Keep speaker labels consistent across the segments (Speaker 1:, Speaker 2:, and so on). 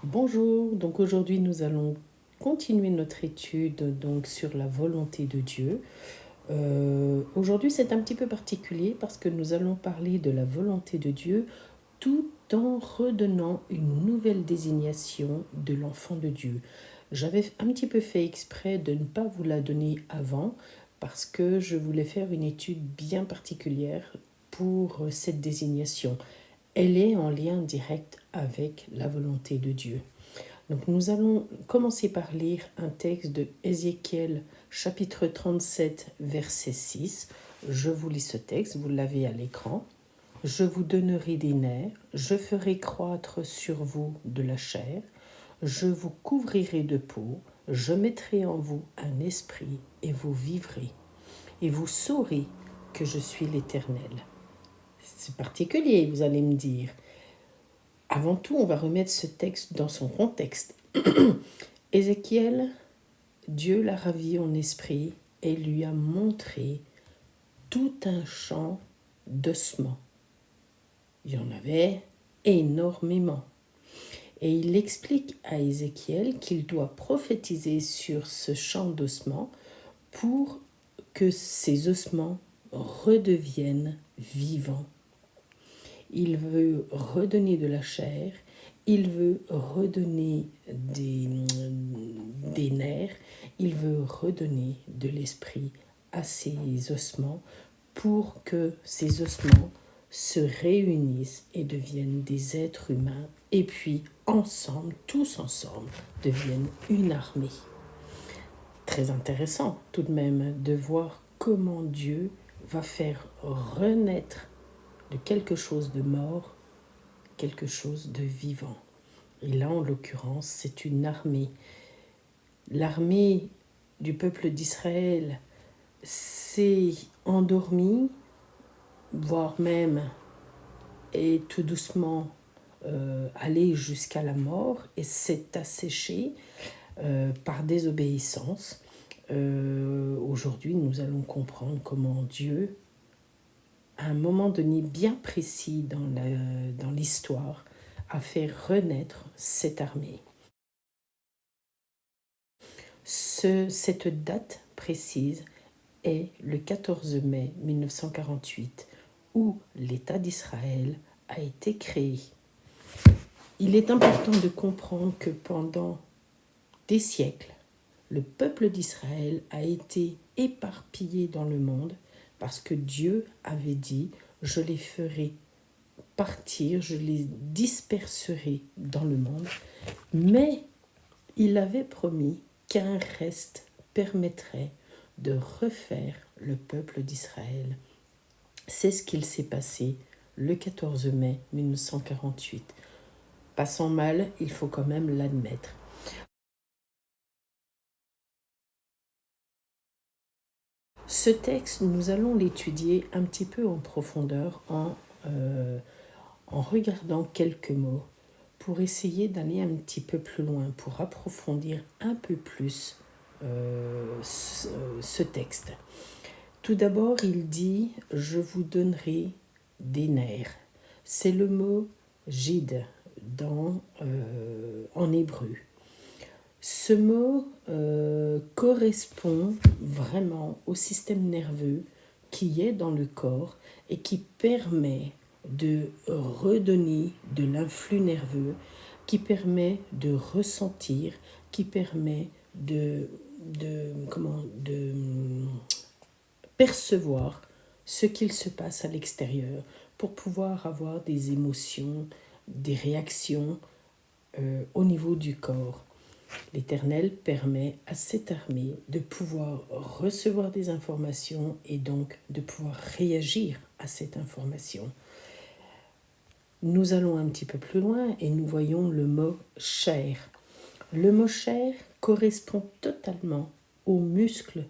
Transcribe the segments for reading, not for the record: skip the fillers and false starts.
Speaker 1: Bonjour, donc aujourd'hui nous allons continuer notre étude sur la volonté de Dieu. Aujourd'hui c'est un petit peu particulier parce que nous allons parler de la volonté de Dieu tout en redonnant une nouvelle désignation de l'enfant de Dieu. J'avais un petit peu fait exprès de ne pas vous la donner avant parce que je voulais faire une étude bien particulière pour cette désignation. Elle est en lien direct avec la volonté de Dieu. Donc nous allons commencer par lire un texte de Ézéchiel chapitre 37 verset 6. Je vous lis ce texte, vous l'avez à l'écran. Je vous donnerai des nerfs, je ferai croître sur vous de la chair, je vous couvrirai de peau, je mettrai en vous un esprit et vous vivrez. Et vous saurez que je suis l'Éternel. C'est particulier, vous allez me dire. Avant tout, on va remettre ce texte dans son contexte. Ézéchiel, Dieu l'a ravi en esprit et lui a montré tout un champ d'ossements. Il y en avait énormément. Et il explique à Ézéchiel qu'il doit prophétiser sur ce champ d'ossements pour que ces ossements redeviennent vivants. Il veut redonner de la chair, il veut redonner des nerfs, il veut redonner de l'esprit à ces ossements pour que ces ossements se réunissent et deviennent des êtres humains et puis ensemble, tous ensemble, deviennent une armée. Très intéressant tout de même de voir comment Dieu va faire renaître de quelque chose de mort, quelque chose de vivant. Et là, en l'occurrence, c'est une armée. L'armée du peuple d'Israël s'est endormie, voire même est tout doucement allée jusqu'à la mort et s'est asséchée par désobéissance. Aujourd'hui, nous allons comprendre comment Dieu, à un moment donné bien précis dans l'histoire, a fait renaître cette armée. Cette date précise est le 14 mai 1948, où l'État d'Israël a été créé. Il est important de comprendre que pendant des siècles, le peuple d'Israël a été éparpillé dans le monde parce que Dieu avait dit « je les ferai partir, je les disperserai dans le monde », mais il avait promis qu'un reste permettrait de refaire le peuple d'Israël. C'est ce qu'il s'est passé le 14 mai 1948. Passant mal, il faut quand même l'admettre. Ce texte, nous allons l'étudier un petit peu en profondeur en regardant quelques mots pour essayer d'aller un petit peu plus loin, pour approfondir un peu plus ce texte. Tout d'abord, il dit « Je vous donnerai des nerfs ». C'est le mot « gid » en hébreu. Ce mot correspond vraiment au système nerveux qui est dans le corps et qui permet de redonner de l'influx nerveux, qui permet de ressentir, qui permet de percevoir ce qu'il se passe à l'extérieur pour pouvoir avoir des émotions, des réactions au niveau du corps. L'Éternel permet à cette armée de pouvoir recevoir des informations et donc de pouvoir réagir à cette information. Nous allons un petit peu plus loin et nous voyons le mot « chair ». Le mot « chair » correspond totalement aux muscles,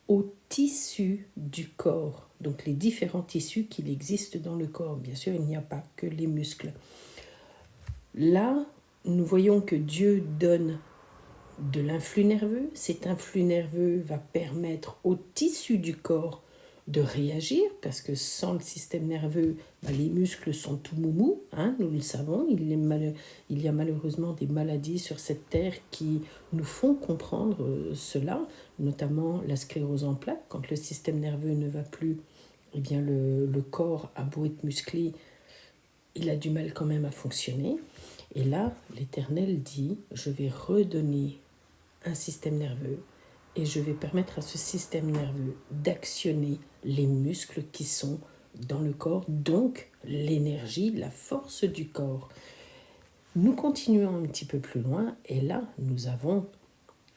Speaker 1: aux tissus du corps, donc les différents tissus qu'il existe dans le corps. Bien sûr, il n'y a pas que les muscles. Là, nous voyons que Dieu donne de l'influx nerveux. Cet influx nerveux va permettre aux tissus du corps de réagir, parce que sans le système nerveux, les muscles sont tout moumou, nous le savons. Il y a malheureusement des maladies sur cette terre qui nous font comprendre cela, notamment la sclérose en plaques. Quand le système nerveux ne va plus, eh bien le corps a beau être musclé, il a du mal quand même à fonctionner. Et là, l'Éternel dit, je vais redonner un système nerveux et je vais permettre à ce système nerveux d'actionner les muscles qui sont dans le corps, donc l'énergie, la force du corps. Nous continuons un petit peu plus loin et là, nous avons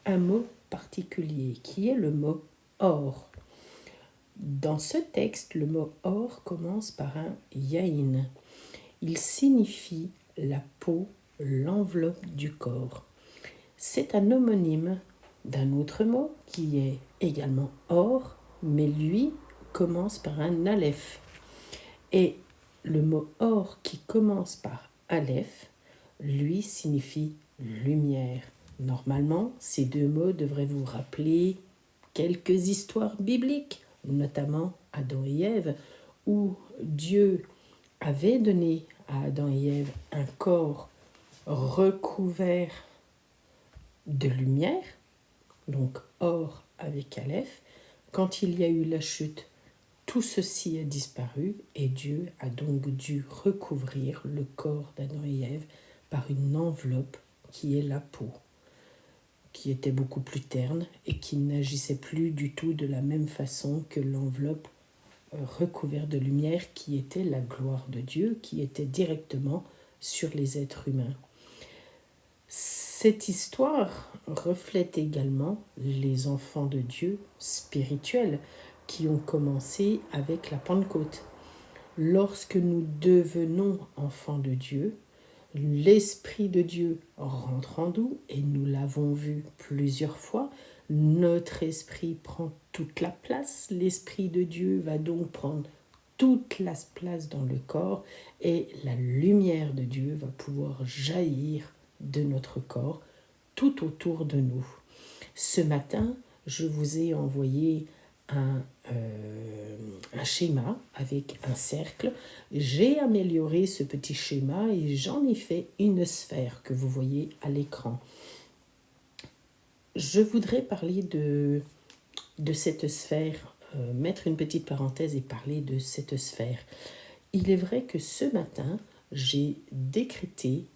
Speaker 1: un mot particulier qui est le mot or. Dans ce texte, le mot or commence par un yaïn. Il signifie la peau, l'enveloppe du corps. C'est un homonyme d'un autre mot qui est également or, mais lui commence par un aleph. Et le mot or qui commence par aleph, lui signifie lumière. Normalement, ces deux mots devraient vous rappeler quelques histoires bibliques, notamment Adam et Ève, où Dieu avait donné à Adam et Ève un corps recouvert de lumière, donc or avec aleph. Quand il y a eu la chute, tout ceci a disparu et Dieu a donc dû recouvrir le corps d'Adam et Ève par une enveloppe qui est la peau, qui était beaucoup plus terne et qui n'agissait plus du tout de la même façon que l'enveloppe recouverte de lumière qui était la gloire de Dieu, qui était directement sur les êtres humains. Cette histoire reflète également les enfants de Dieu spirituels qui ont commencé avec la Pentecôte. Lorsque nous devenons enfants de Dieu, l'Esprit de Dieu rentre en nous et nous l'avons vu plusieurs fois. Notre esprit prend toute la place. L'Esprit de Dieu va donc prendre toute la place dans le corps et la lumière de Dieu va pouvoir jaillir de notre corps tout autour de nous. Ce matin, je vous ai envoyé un schéma avec un cercle. J'ai amélioré ce petit schéma et j'en ai fait une sphère que vous voyez à l'écran. Je voudrais parler de cette sphère, mettre une petite parenthèse et parler de cette sphère. Il est vrai que ce matin, j'ai décrété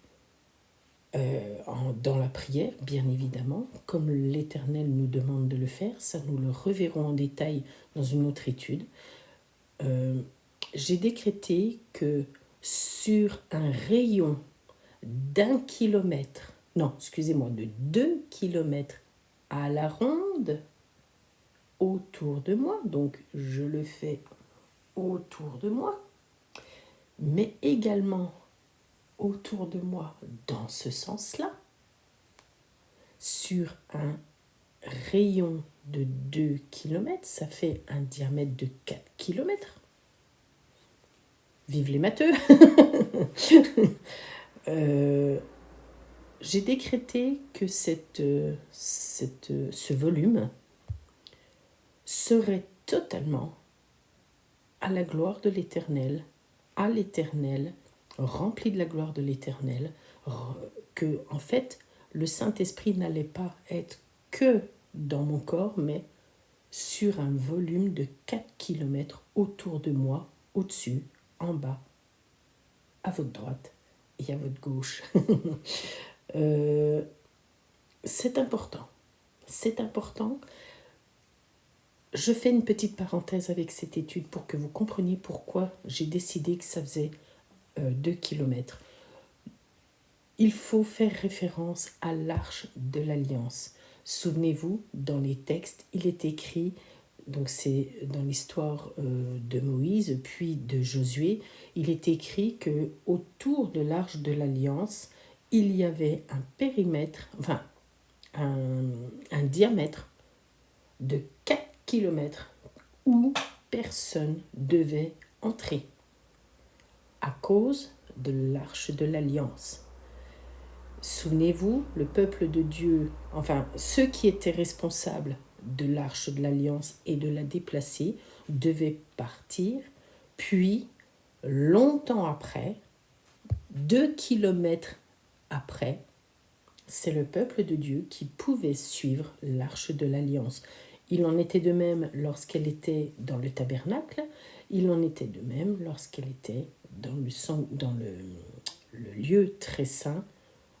Speaker 1: dans la prière, bien évidemment, comme l'Éternel nous demande de le faire, ça nous le reverrons en détail dans une autre étude. J'ai décrété que sur un rayon de 2 kilomètres à la ronde autour de moi, donc je le fais autour de moi, mais également autour de moi dans ce sens-là, sur un rayon de 2 km, ça fait un diamètre de 4 km. Vive les matheux. J'ai décrété que ce volume serait totalement à la gloire de l'Éternel, à l'Éternel, rempli de la gloire de l'Éternel, que en fait le Saint-Esprit n'allait pas être que dans mon corps, mais sur un volume de 4 km autour de moi, au-dessus, en bas, à votre droite et à votre gauche. C'est important. C'est important. Je fais une petite parenthèse avec cette étude pour que vous compreniez pourquoi j'ai décidé que ça faisait 2 km. Il faut faire référence à l'arche de l'Alliance. Souvenez-vous, dans les textes, il est écrit, donc c'est dans l'histoire de Moïse puis de Josué, il est écrit que autour de l'arche de l'Alliance, il y avait un périmètre, enfin un diamètre de 4 km où personne devait entrer à cause de l'arche de l'Alliance. Souvenez-vous, le peuple de Dieu, enfin ceux qui étaient responsables de l'arche de l'Alliance et de la déplacer, devait partir, puis longtemps après, 2 kilomètres après, c'est le peuple de Dieu qui pouvait suivre l'arche de l'alliance. Il en était de même lorsqu'elle était dans le tabernacle, il en était de même lorsqu'elle était dans le lieu très saint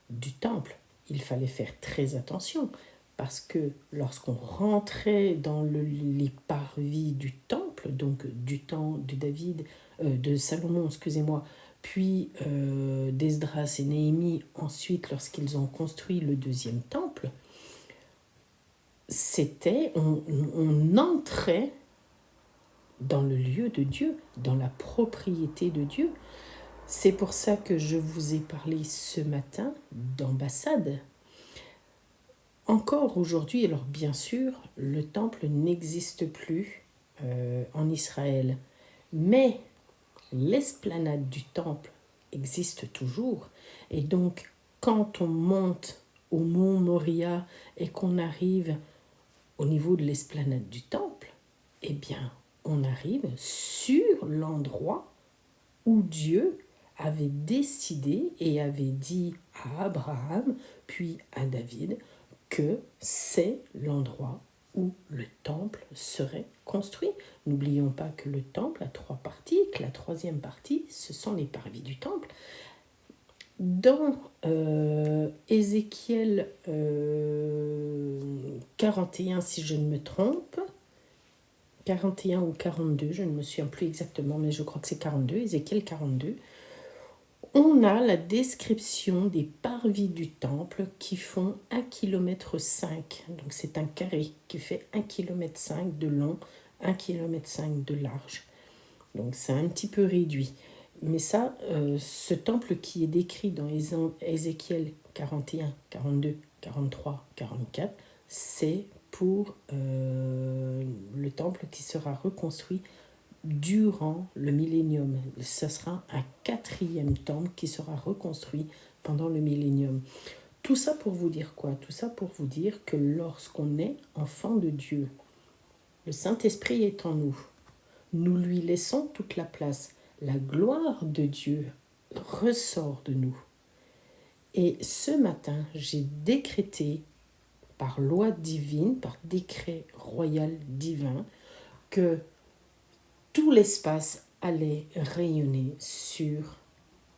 Speaker 1: du temple. Il fallait faire très attention parce que lorsqu'on rentrait dans les parvis du temple, donc du temps de de Salomon, excusez-moi, puis d'Esdras et Néhémie, ensuite lorsqu'ils ont construit le deuxième temple, on entrait dans le lieu de Dieu, dans la propriété de Dieu. C'est pour ça que je vous ai parlé ce matin d'ambassade. Encore aujourd'hui, alors bien sûr, le temple n'existe plus en Israël, mais l'esplanade du temple existe toujours. Et donc, quand on monte au mont Moria et qu'on arrive au niveau de l'esplanade du temple, eh bien, on arrive sur l'endroit où Dieu avait décidé et avait dit à Abraham, puis à David, que c'est l'endroit où le temple serait construit. N'oublions pas que le temple a 3 parties, que la 3e partie, ce sont les parvis du temple. Dans Ézéchiel 41, si je ne me trompe, 41 ou 42, je ne me souviens plus exactement, mais je crois que c'est 42, Ézéchiel 42, on a la description des parvis du temple qui font 1,5 km. Donc c'est un carré qui fait 1,5 km de long, 1,5 km de large. Donc c'est un petit peu réduit. Mais ça, ce temple qui est décrit dans Ézéchiel 41, 42, 43, 44, c'est pour le temple qui sera reconstruit durant le millénium. Ce sera un 4e temple qui sera reconstruit pendant le millénium. Tout ça pour vous dire quoi? Tout ça pour vous dire que lorsqu'on est enfant de Dieu, le Saint-Esprit est en nous. Nous lui laissons toute la place. La gloire de Dieu ressort de nous. Et ce matin, j'ai décrété par loi divine, par décret royal divin, que tout l'espace allait rayonner sur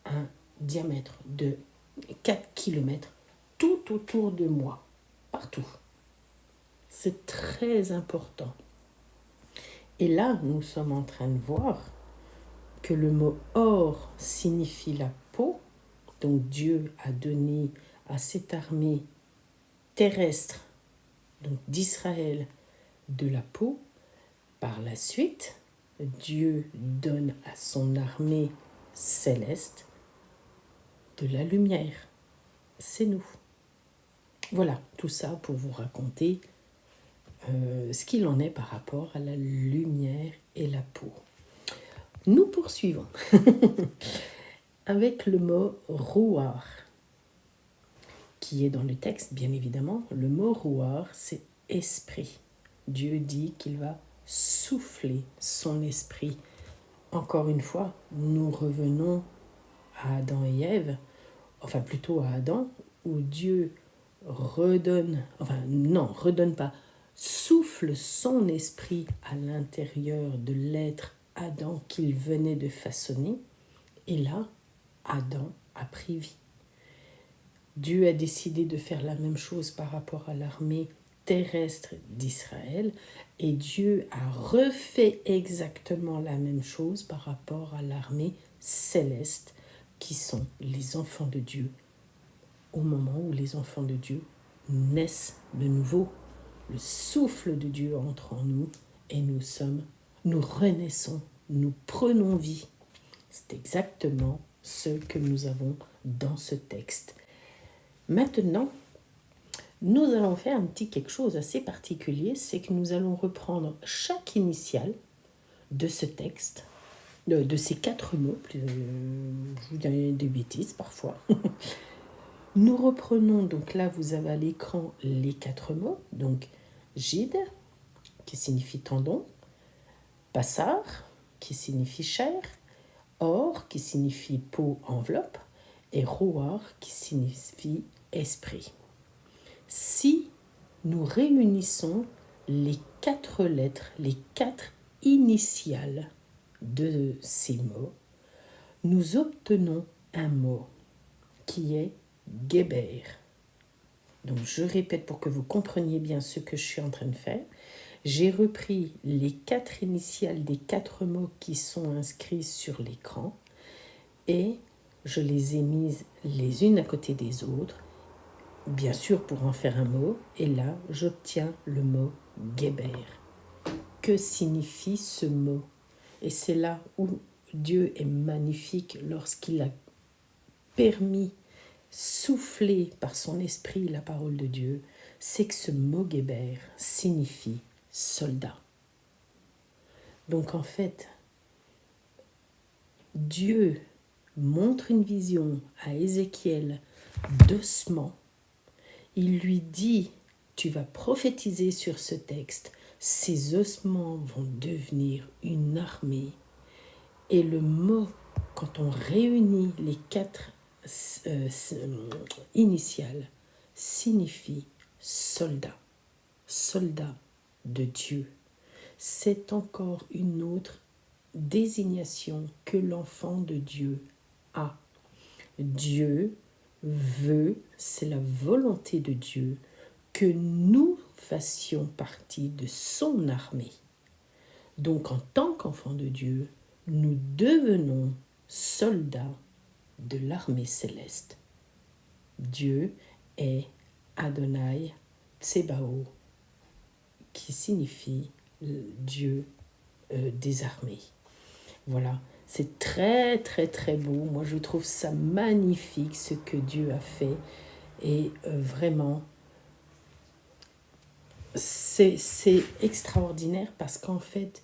Speaker 1: un diamètre de 4 km tout autour de moi, partout. C'est très important. Et là, nous sommes en train de voir que le mot or signifie la peau. Donc Dieu a donné à cette armée terrestre, donc d'Israël, de la peau. Par la suite, Dieu donne à son armée céleste de la lumière. C'est nous. Voilà, tout ça pour vous raconter ce qu'il en est par rapport à la lumière et la peau. Nous poursuivons avec le mot rouar, qui est dans le texte, bien évidemment. Le mot rouar, c'est esprit. Dieu dit qu'il va souffler son esprit. Encore une fois, nous revenons à Adam et Ève, enfin plutôt à Adam, où Dieu redonne pas, souffle son esprit à l'intérieur de l'être Adam qu'il venait de façonner, et là, Adam a pris vie. Dieu a décidé de faire la même chose par rapport à l'armée terrestre d'Israël, et Dieu a refait exactement la même chose par rapport à l'armée céleste, qui sont les enfants de Dieu, au moment où les enfants de Dieu naissent de nouveau. Le souffle de Dieu entre en nous et nous renaissons, nous prenons vie. C'est exactement ce que nous avons dans ce texte. Maintenant, nous allons faire un petit quelque chose assez particulier, c'est que nous allons reprendre chaque initiale de ce texte, de ces 4 mots, je vous dis des bêtises parfois. Nous reprenons, donc là vous avez à l'écran les 4 mots, donc Gide, qui signifie tendon, Passar, qui signifie chair, or, qui signifie peau, enveloppe, et roar, qui signifie esprit. Si nous réunissons les 4 lettres, les 4 initiales de ces mots, nous obtenons un mot qui est Geber. Donc je répète pour que vous compreniez bien ce que je suis en train de faire. J'ai repris les 4 initiales des 4 mots qui sont inscrits sur l'écran et je les ai mises les unes à côté des autres, bien sûr pour en faire un mot, et là j'obtiens le mot Geber. Que signifie ce mot? Et c'est là où Dieu est magnifique lorsqu'il a permis, souffler par son esprit la parole de Dieu, c'est que ce mot Geber signifie soldat. Donc en fait, Dieu montre une vision à Ézéchiel d'ossements. Il lui dit, tu vas prophétiser sur ce texte, ces ossements vont devenir une armée. Et le mot, quand on réunit les 4 initiales, signifie soldat, soldat de Dieu. C'est encore une autre désignation que l'enfant de Dieu a. Dieu veut, c'est la volonté de Dieu, que nous fassions partie de son armée. Donc en tant qu'enfant de Dieu, nous devenons soldats de l'armée céleste. Dieu est Adonai Tsebao, qui signifie Dieu des armées. Voilà, c'est très très très beau. Moi je trouve ça magnifique ce que Dieu a fait. Et vraiment, c'est extraordinaire parce qu'en fait,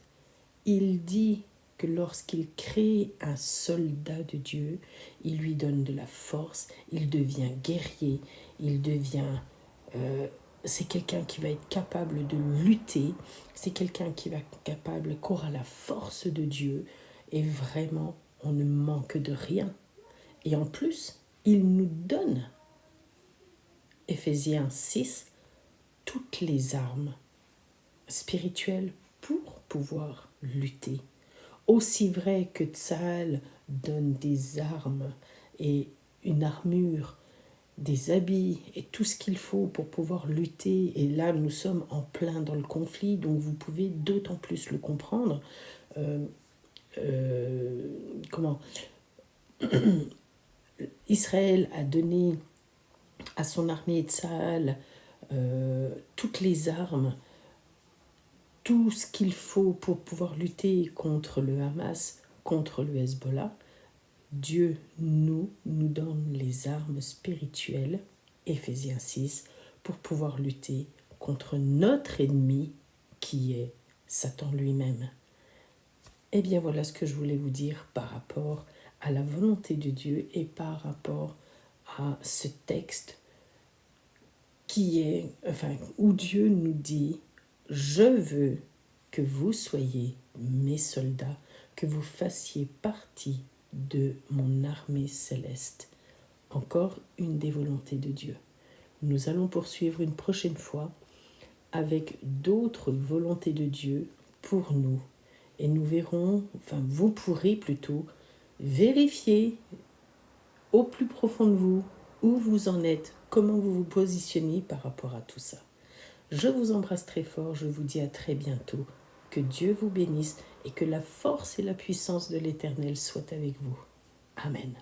Speaker 1: il dit que lorsqu'il crée un soldat de Dieu, il lui donne de la force, il devient guerrier, il devient... c'est quelqu'un qui va être capable de lutter, c'est quelqu'un qui va être capable, qui aura la force de Dieu, et vraiment, on ne manque de rien. Et en plus, il nous donne, Éphésiens 6, toutes les armes spirituelles pour pouvoir lutter. Aussi vrai que Tsahal donne des armes et une armure, des habits et tout ce qu'il faut pour pouvoir lutter, et là nous sommes en plein dans le conflit, donc vous pouvez d'autant plus le comprendre. Comment Israël a donné à son armée Tsahal toutes les armes, tout ce qu'il faut pour pouvoir lutter contre le Hamas, contre le Hezbollah. Dieu nous donne les armes spirituelles, Éphésiens 6, pour pouvoir lutter contre notre ennemi qui est Satan lui-même. Eh bien voilà ce que je voulais vous dire par rapport à la volonté de Dieu et par rapport à ce texte où Dieu nous dit « Je veux que vous soyez mes soldats, que vous fassiez partie de mon armée céleste. » Encore une des volontés de Dieu. Nous allons poursuivre une prochaine fois avec d'autres volontés de Dieu pour nous. Et nous verrons, vous pourrez plutôt vérifier au plus profond de vous où vous en êtes, comment vous vous positionnez par rapport à tout ça. Je vous embrasse très fort, je vous dis à très bientôt. Que Dieu vous bénisse et que la force et la puissance de l'Éternel soient avec vous. Amen.